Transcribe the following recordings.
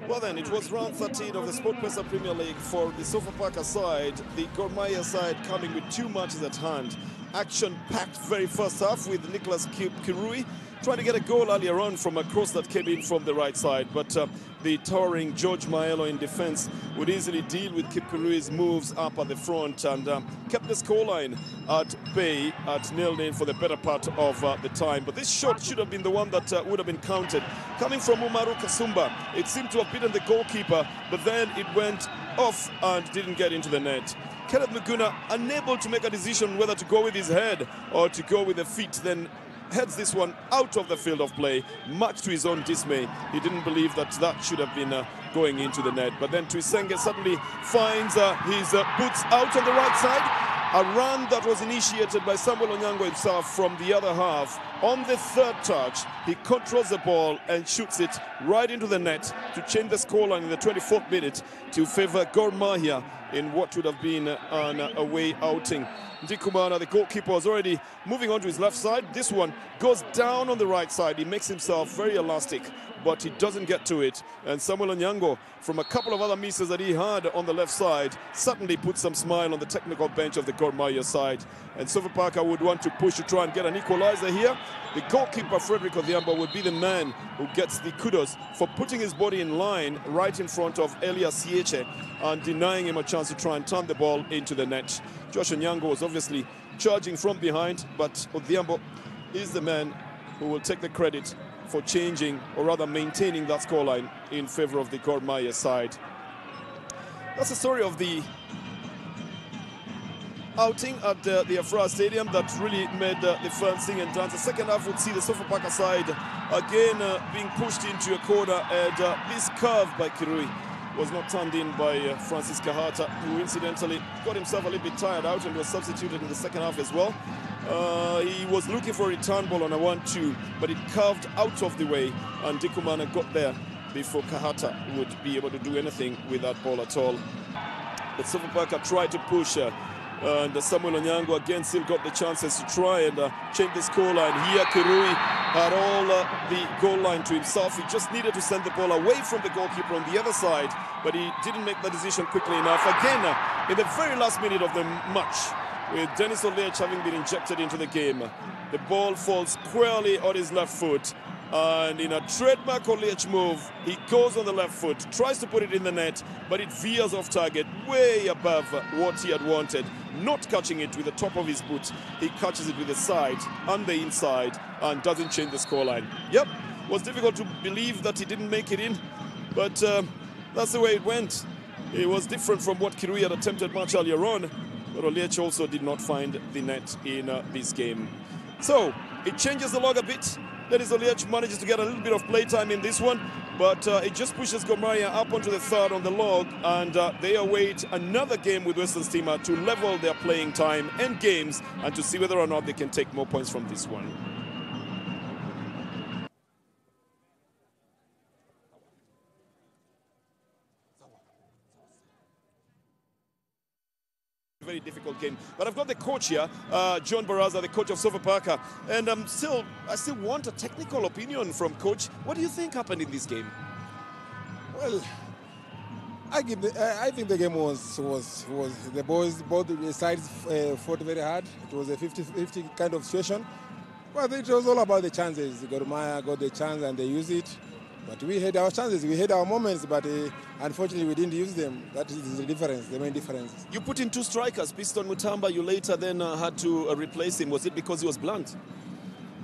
Well then, it was round 13 of the Sportpesa Premier League for the Sofapaka side. The Mahia side coming with 2 matches at hand. Action-packed very first half with Nicholas Kirui trying to get a goal earlier on from a cross that came in from the right side. But the towering George Maelo in defense would easily deal with Kirui's moves up at the front and kept the scoreline at bay at 0-0 for the better part of the time. But this shot should have been the one that would have been counted. Coming from Umaru Kasumba, it seemed to have beaten the goalkeeper, but then it went off and didn't get into the net. Kenneth Muguna, unable to make a decision whether to go with his head or to go with the feet, then heads this one out of the field of play, much to his own dismay. He didn't believe that that should have been going into the net. But then Tuisenge suddenly finds his boots out on the right side. A run that was initiated by Samuel Onyango himself from the other half. On the third touch, he controls the ball and shoots it right into the net to change the scoreline in the 24th minute to favor Mahia in what would have been an away outing. Ndikumana, the goalkeeper, was already moving on to his left side. This one goes down on the right side. He makes himself very elastic, but he doesn't get to it. And Samuel Onyango, from a couple of other misses that he had on the left side, certainly put some smile on the technical bench of the Mahia side. And Sofapaka would want to push to try and get an equalizer here. The goalkeeper, Frederick Odhiambo, would be the man who gets the kudos for putting his body in line right in front of Elias Sieche and denying him a chance to try and turn the ball into the net. Josh Onyango was obviously charging from behind, but Odhiambo is the man who will take the credit for changing, or rather maintaining, that scoreline in favor of the Mahia side. That's the story of the outing at the Afra Stadium that really made the fans sing and dance. The second half would see the Sofapaka side again being pushed into a corner, and this curve by Kirui was not turned in by Francis Kahata, who incidentally got himself a little bit tired out and was substituted in the second half as well. He was looking for a return ball on a 1-2, but it curved out of the way, and Ndikumana got there before Kahata would be able to do anything with that ball at all. But Sofapaka tried to push, and Samuel Onyango again still got the chances to try and change the scoreline. Here Kirui had all the goal line to himself. He just needed to send the ball away from the goalkeeper on the other side, but he didn't make the decision quickly enough. Again, in the very last minute of the match, with Dennis Oliech having been injected into the game, the ball falls squarely on his left foot, and in a trademark Oliech move, he goes on the left foot, tries to put it in the net, but it veers off target way above what he had wanted, not catching it with the top of his boot. He catches it with the side and the inside and doesn't change the scoreline. Yep, it was difficult to believe that he didn't make it in, but that's the way it went. It was different from what Kirui had attempted much earlier on, but Oliech also did not find the net in this game. So it changes the log a bit. Dennis Oliech manages to get a little bit of playtime in this one, but it just pushes Mahia up onto the third on the log, and they await another game with Western Stima to level their playing time and games and to see whether or not they can take more points from this one. Very difficult game, but I've got the coach here, John Baraza, the coach of Sofapaka, and I still want a technical opinion from coach. What do you think happened in this game? Well, I think the game was the boys, both sides fought very hard. It was a 50-50 kind of situation. Well, it was all about the chances. Mahia got the chance and they used it. But we had our chances, we had our moments, but unfortunately we didn't use them. That is the difference, the main difference. You put in 2 strikers, Piston Mutamba, you later then had to replace him. Was it because he was blunt?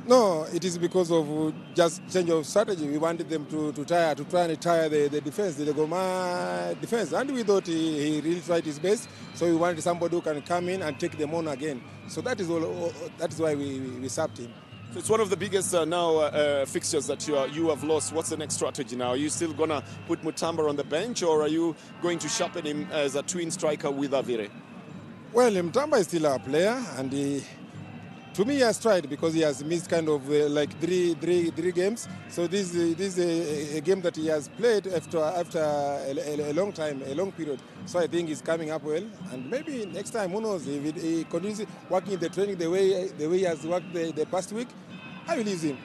No, it is because of just change of strategy. We wanted them to try and tire the defense, the Mahia defense. And we thought he really tried his best. So we wanted somebody who can come in and take them on again. So that is all. That is why we subbed him. So it's one of the biggest now fixtures that you have lost. What's the next strategy now? Are you still going to put Mutamba on the bench, or are you going to sharpen him as a twin striker with Avire? Well, Mutamba is still our player, and to me he has tried because he has missed kind of like three games. So this is a game that he has played after a long time, a long period. So I think he's coming up well, and maybe next time, who knows, if he continues working the training the way he has worked the past week, I will use him.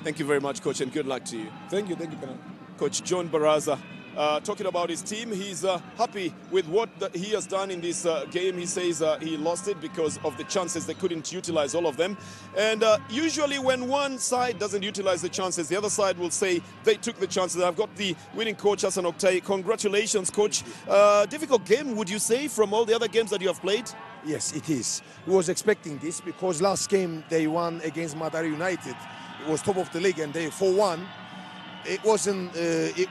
Thank you very much, Coach, and good luck to you. Thank you, Colonel. Coach John Baraza talking about his team. He's happy with what he has done in this game. He says he lost it because of the chances. They couldn't utilize all of them. And usually when one side doesn't utilize the chances, the other side will say they took the chances. I've got the winning coach, Hassan Oktay. Congratulations, coach. Difficult game, would you say, from all the other games that you have played? Yes, it is. We was expecting this because last game they won against Madari United. It was top of the league and they 4-1. It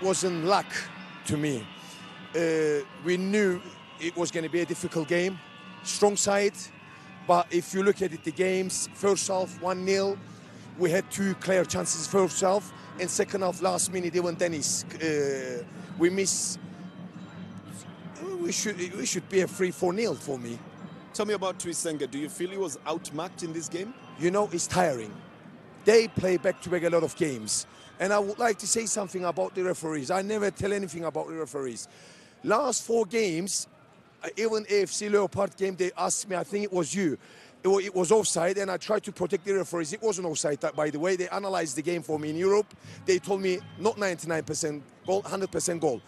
wasn't luck to me. We knew it was going to be a difficult game, strong side. But if you look at it, the games, first half 1-0, we had 2 clear chances first half, and second half last minute even Dennis we miss. We should be a 3-4-0 for me. Tell me about Tuisenge. Do you feel he was outmatched in this game? You know, it's tiring. They play back-to-back a lot of games. And I would like to say something about the referees. I never tell anything about the referees. Last 4 games, even AFC Leopard game, they asked me, I think it was you, it was offside, and I tried to protect the referees. It wasn't offside, by the way. They analyzed the game for me in Europe. They told me not 99% goal, 100% goal.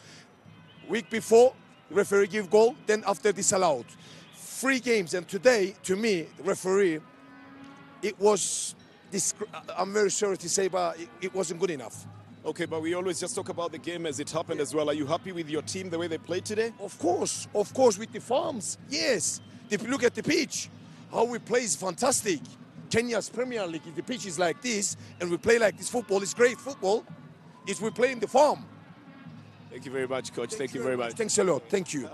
Week before, referee give goal, then after disallowed. 3 games, and today, to me, the referee, it was, I'm very sorry to say, but it wasn't good enough. Okay, but we always just talk about the game as it happened as well. Are you happy with your team, the way they played today? Of course, with the farms, yes. If you look at the pitch, how we play is fantastic. Kenya's Premier League, if the pitch is like this, and we play like this football, it's great football, is we play in the farm. Thank you very much, Coach. Thank you very much. Thanks a lot. Thank you.